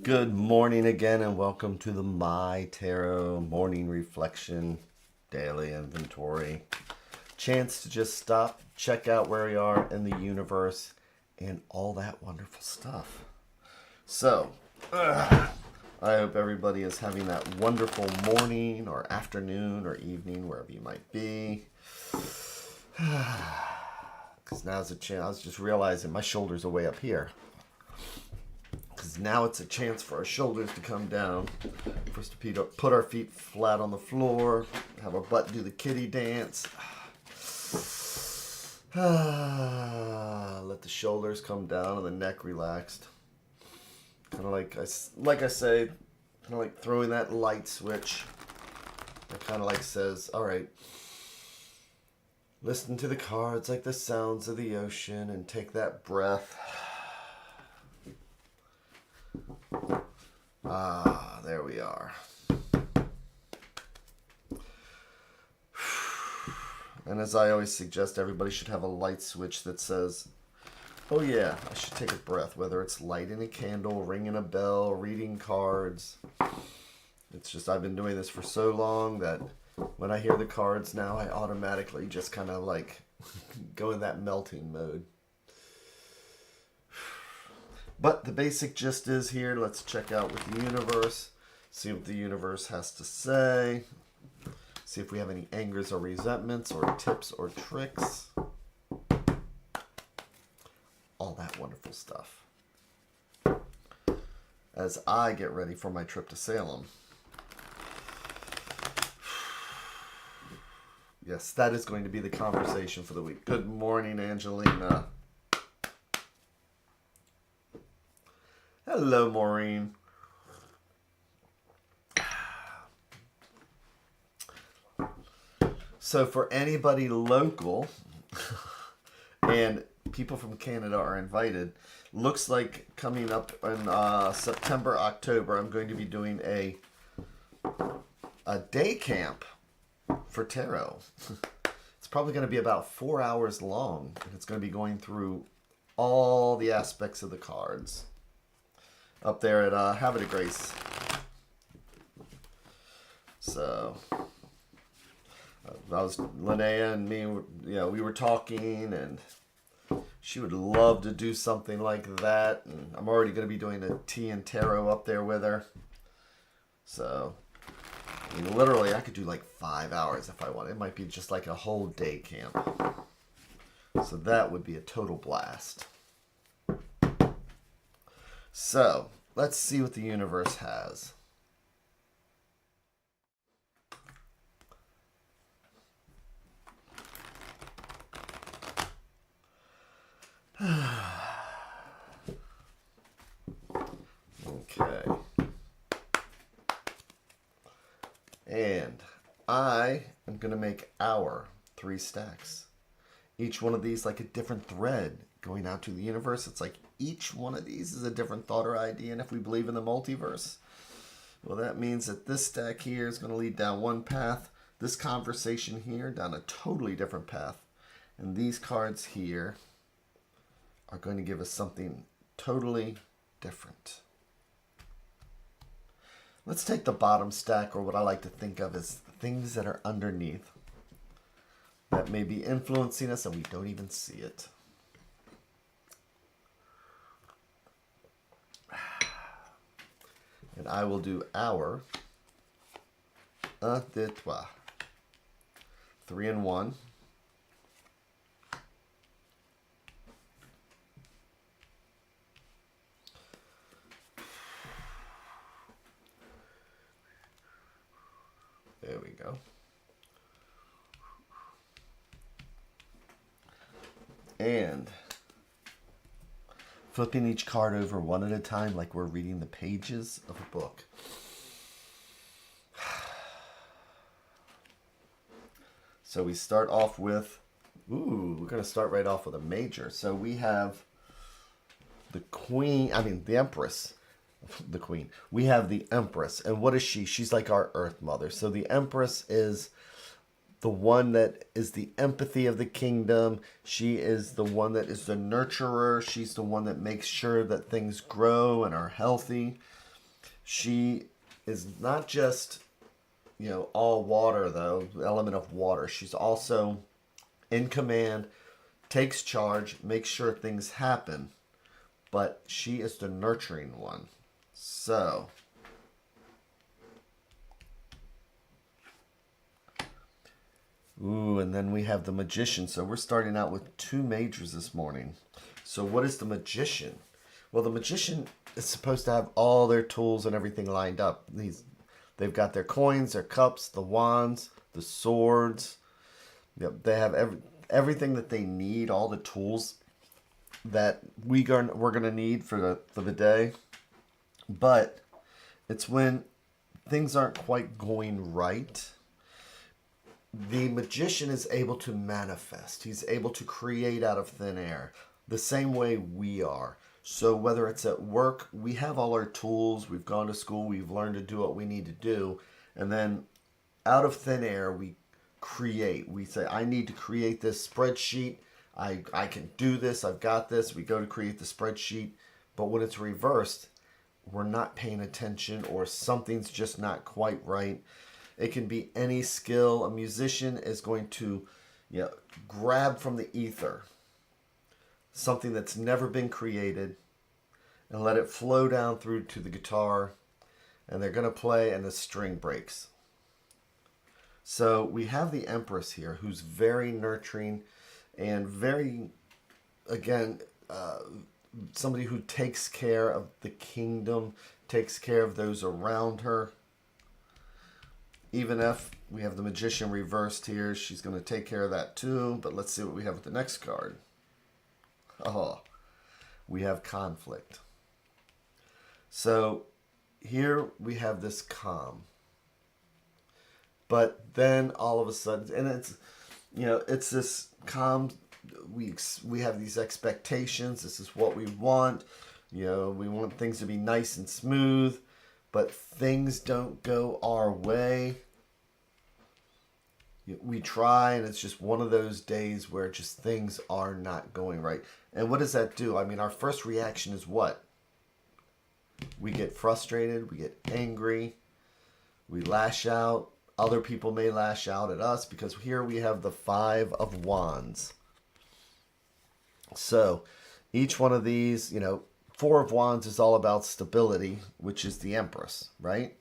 Good morning again, and welcome to the MyTarot Morning Reflection Daily Inventory. Chance to just stop, check out where we are in the universe, and all that wonderful stuff. So, I hope everybody is having that wonderful morning or afternoon or evening, wherever you might be. Because now's a chance. I was just realizing my shoulders are way up here. Because now it's a chance for our shoulders to come down, for us to put our feet flat on the floor, have our butt do the kitty dance. Let the shoulders come down and the neck relaxed. Kind of like I say, kind of like throwing that light switch. It kind of like says, all right, listen to the cards like the sounds of the ocean and take that breath. There we are. And as I always suggest, everybody should have a light switch that says, oh yeah, I should take a breath, whether it's lighting a candle, ringing a bell, reading cards. It's just, I've been doing this for so long that when I hear the cards now, I automatically just kind of like go in that melting mode. But the basic gist is here. Let's check out with the universe. See what the universe has to say. See if we have any angers or resentments or tips or tricks. All that wonderful stuff. As I get ready for my trip to Salem. Yes, that is going to be the conversation for the week. Good morning, Angelina. Hello, Maureen. So for anybody local, and people from Canada are invited, looks like coming up in September, October, I'm going to be doing a day camp for tarot. It's probably going to be about 4 hours long, and it's going to be going through all the aspects of the cards. Up there at Habit of Grace. So, Linnea and me, we were talking, and she would love to do something like that. And I'm already going to be doing a tea and tarot up there with her. So, I mean, literally, I could do like 5 hours if I want. It might be just like a whole day camp. So that would be a total blast. So, let's see what the universe has. Okay. And I am going to make our 3 stacks. Each one of these like a different thread going out to the universe. It's like each one of these is a different thought or idea. And if we believe in the multiverse, well, that means that this stack here is going to lead down one path. This conversation here down a totally different path. And these cards here are going to give us something totally different. Let's take the bottom stack, or what I like to think of as things that are underneath that may be influencing us and we don't even see it. And I will do our 1, 2, 3 and 1. There we go. And flipping each card over one at a time like we're reading the pages of a book. So we start off with, we're going to start right off with a major. So we have the Empress. The Queen. We have the Empress. And what is she? She's like our Earth Mother. So the Empress is the one that is the empathy of the kingdom. She is the one that is the nurturer. She's the one that makes sure that things grow and are healthy. She is not just, all water, though, the element of water. She's also in command, takes charge, makes sure things happen, but she is the nurturing one. So, ooh, and then we have the magician. So we're starting out with 2 majors this morning. So what is the magician? Well, the magician is supposed to have all their tools and everything lined up. They've got their coins, their cups, the wands, the swords. Yep, they have everything that they need, all the tools that we're gonna need for the day. But it's when things aren't quite going right. The magician is able to manifest. He's able to create out of thin air, the same way we are. So whether it's at work, we have all our tools, we've gone to school, we've learned to do what we need to do, and then out of thin air, we create. We say, I need to create this spreadsheet. I can do this. I've got this. We go to create the spreadsheet. But when it's reversed, we're not paying attention or something's just not quite right. It can be any skill. A musician is going to grab from the ether something that's never been created and let it flow down through to the guitar, and they're going to play and the string breaks. So we have the Empress here, who's very nurturing and very, again, somebody who takes care of the kingdom, takes care of those around her. Even if we have the magician reversed here, she's going to take care of that too. But let's see what we have with the next card. Oh, we have conflict. So here we have this calm. But then all of a sudden, and it's this calm. We have these expectations. This is what we want. We want things to be nice and smooth, but things don't go our way. We try, and it's just one of those days where just things are not going right. And what does that do? I mean, our first reaction is what? We get frustrated. We get angry. We lash out. Other people may lash out at us because here we have the 5 of Wands. So each one of these, 4 of Wands is all about stability, which is the Empress, right?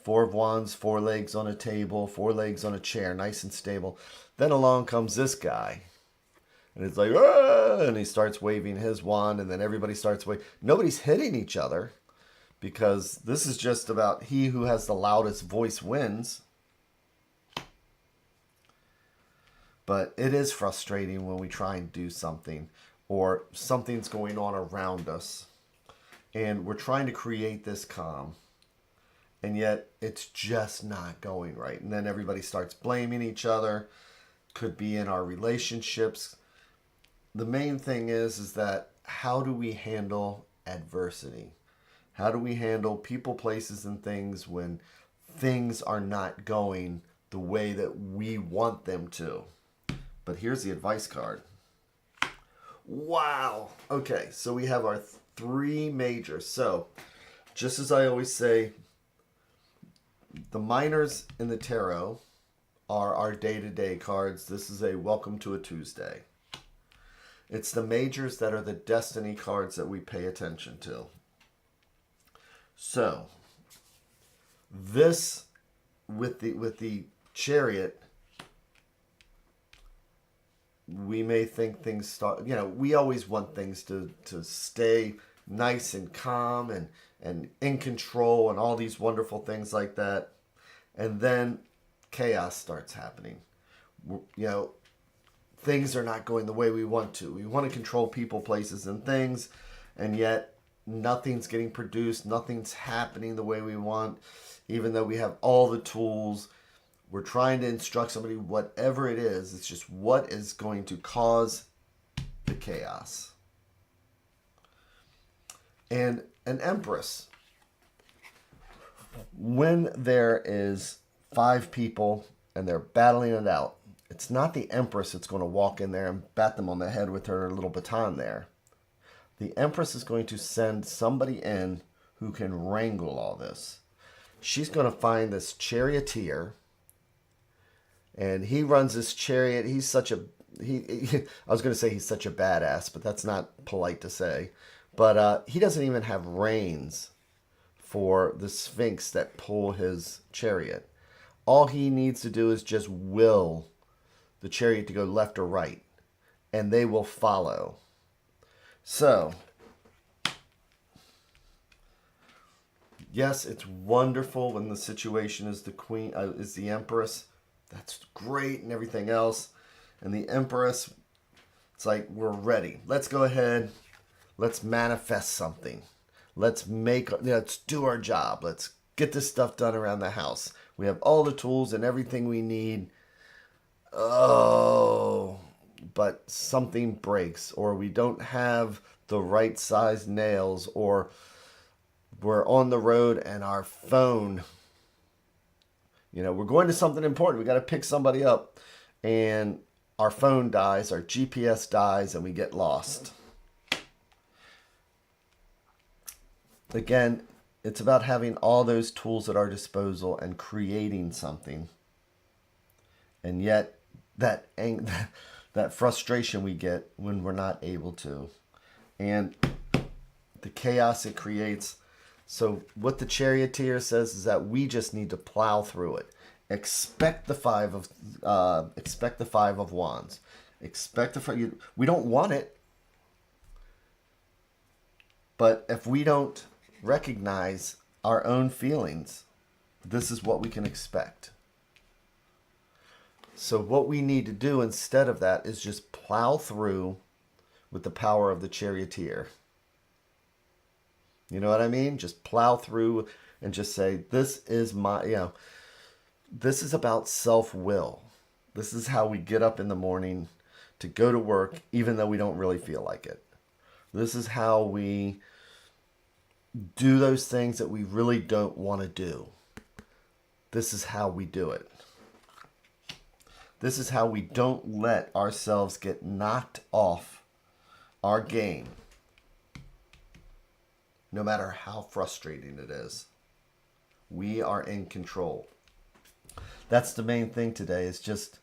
4 of Wands, 4 legs on a table, 4 legs on a chair, nice and stable. Then along comes this guy. And it's like, ah! And he starts waving his wand, and then everybody starts waving. Nobody's hitting each other because this is just about he who has the loudest voice wins. But it is frustrating when we try and do something or something's going on around us and we're trying to create this calm. And yet it's just not going right. And then everybody starts blaming each other. Could be in our relationships. The main thing is that how do we handle adversity? How do we handle people, places, and things when things are not going the way that we want them to? But here's the advice card. Wow. Okay, so we have our 3 majors. So, just as I always say, the minors in the tarot are our day-to-day cards. This is a welcome to a Tuesday. It's the majors that are the destiny cards that we pay attention to. So, this with the Chariot, we may think things start, we always want things to stay nice and calm and in control and all these wonderful things like that. And then chaos starts happening. Things are not going the way we want to. We want to control people, places, and things, and yet nothing's getting produced. Nothing's happening the way we want, even though we have all the tools. We're trying to instruct somebody, whatever it is. It's just what is going to cause the chaos. And an Empress, when there is 5 people and they're battling it out, it's not the Empress that's going to walk in there and bat them on the head with her little baton there. The Empress is going to send somebody in who can wrangle all this. She's going to find this charioteer, and he runs this chariot. He's such a I was going to say he's such a badass, but that's not polite to say. But he doesn't even have reins for the Sphinx that pull his chariot. All he needs to do is just will the chariot to go left or right, and they will follow. So, yes, it's wonderful when the situation is the queen, is the empress. That's great and everything else. And the empress, it's like, we're ready. Let's go ahead. Let's manifest something. Let's do our job. Let's get this stuff done around the house. We have all the tools and everything we need. Oh, but something breaks, or we don't have the right size nails, or we're on the road and our phone, we're going to something important. We got to pick somebody up, and our phone dies, our GPS dies, and we get lost. Again, it's about having all those tools at our disposal and creating something. And yet, that frustration we get when we're not able to. And the chaos it creates. So what the charioteer says is that we just need to plow through it. Expect the five of wands. We don't want it. But if we don't recognize our own feelings, this is what we can expect. So what we need to do instead of that is just plow through with the power of the charioteer. You know what I mean? Just plow through and just say, this is this is about self-will. This is how we get up in the morning to go to work, even though we don't really feel like it. This is how we do those things that we really don't want to do. This is how we do it. This is how we don't let ourselves get knocked off our game, no matter how frustrating it is. We are in control. That's the main thing today, is just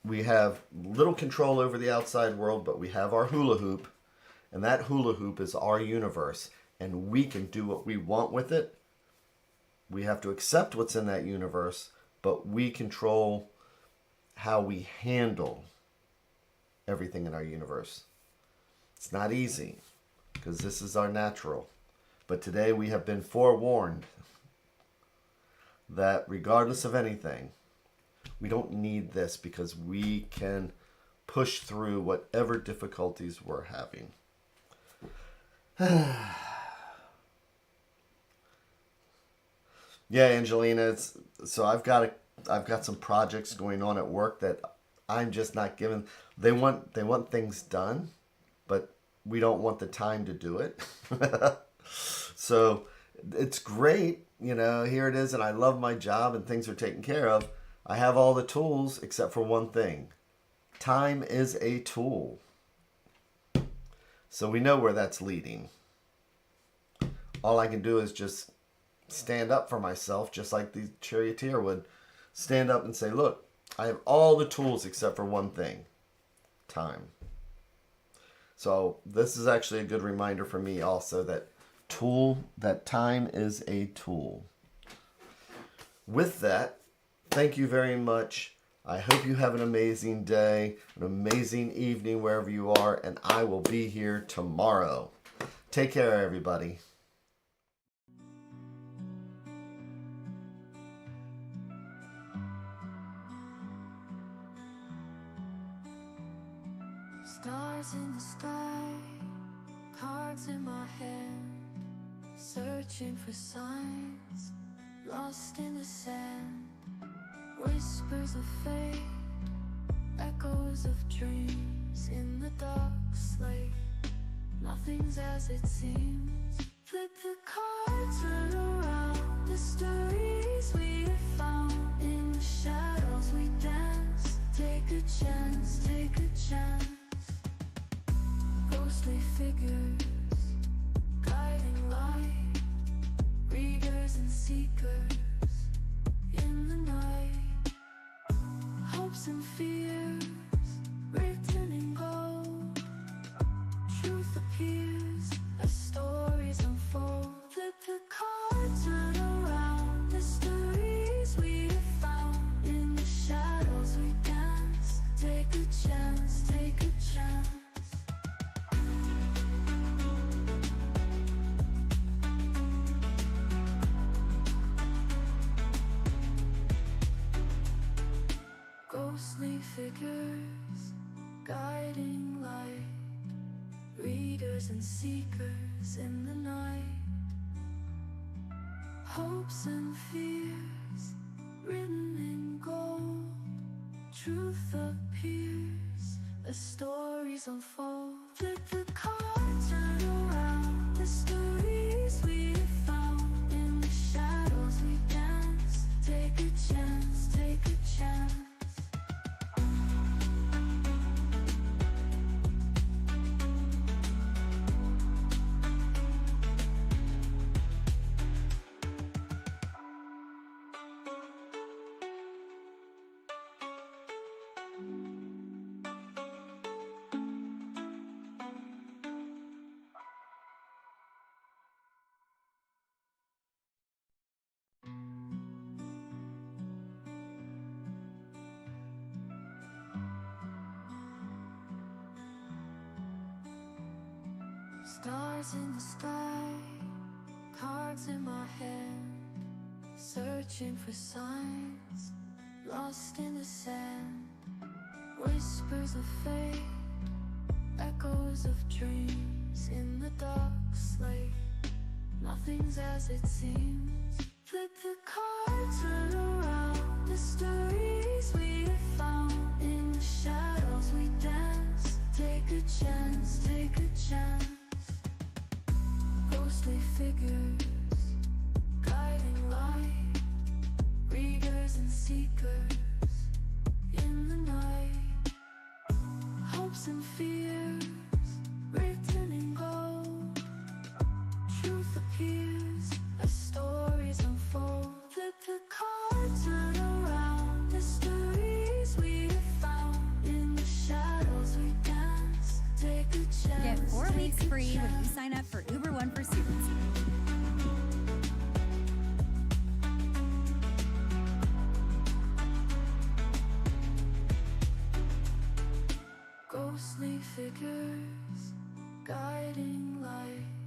we have little control over the outside world, but we have our hula hoop, and that hula hoop is our universe, and we can do what we want with it. We have to accept what's in that universe, but we control how we handle everything in our universe. It's not easy, because this is our natural. But today we have been forewarned that regardless of anything, we don't need this, because we can push through whatever difficulties we're having. Yeah, Angelina, so I've got some projects going on at work that I'm just not giving. They want things done, but we don't want the time to do it. So it's great, here it is, and I love my job and things are taken care of. I have all the tools except for one thing. Time is a tool. So we know where that's leading. All I can do is just stand up for myself, just like the charioteer would stand up and say, look, I have all the tools except for one thing. Time. So this is actually a good reminder for me also that time is a tool. With that, thank you very much. I hope you have an amazing day, an amazing evening wherever you are, and I will be here tomorrow. Take care, everybody. Stars in the sky, cards in my hand, searching for signs, lost in the sand, whispers of fate, echoes of dreams in the dark slate. Nothing's as it seems. Flip the cards, turn around, the stories we have found. In the shadows we dance, take a chance, take a chance. Ghostly figures, guiding light. hopes and fears written in gold. Truth appears as stories unfold. Flip the card, turn around. Mysteries we have found. In the shadows we dance. Take a chance, take a chance. Ghostly figures, guiding light. Readers and seekers in the night. Hopes and fears written in gold. Truth appears as stories unfold. Flip the card, turn around. Mysteries we have found. In the shadows we dance. Take a chance, take a chance. Stars in the sky, cards in my hand, searching for signs, lost in the sand. Whispers of fate, echoes of dreams in the dark slate. Nothing's as it seems. Flip the card, turn around. Mysteries we have found. In the shadows we dance. Take a chance, take a chance. Ghostly figures, guiding light. Readers and seekers in the night. Hopes and fears written in gold. Truth appears as stories unfold. Flip the card, turn around. Mysteries we have found. In the shadows we dance. Take a chance. Get 4 weeks free when you sign up for Uber One for Students. Ghostly figures, guiding light.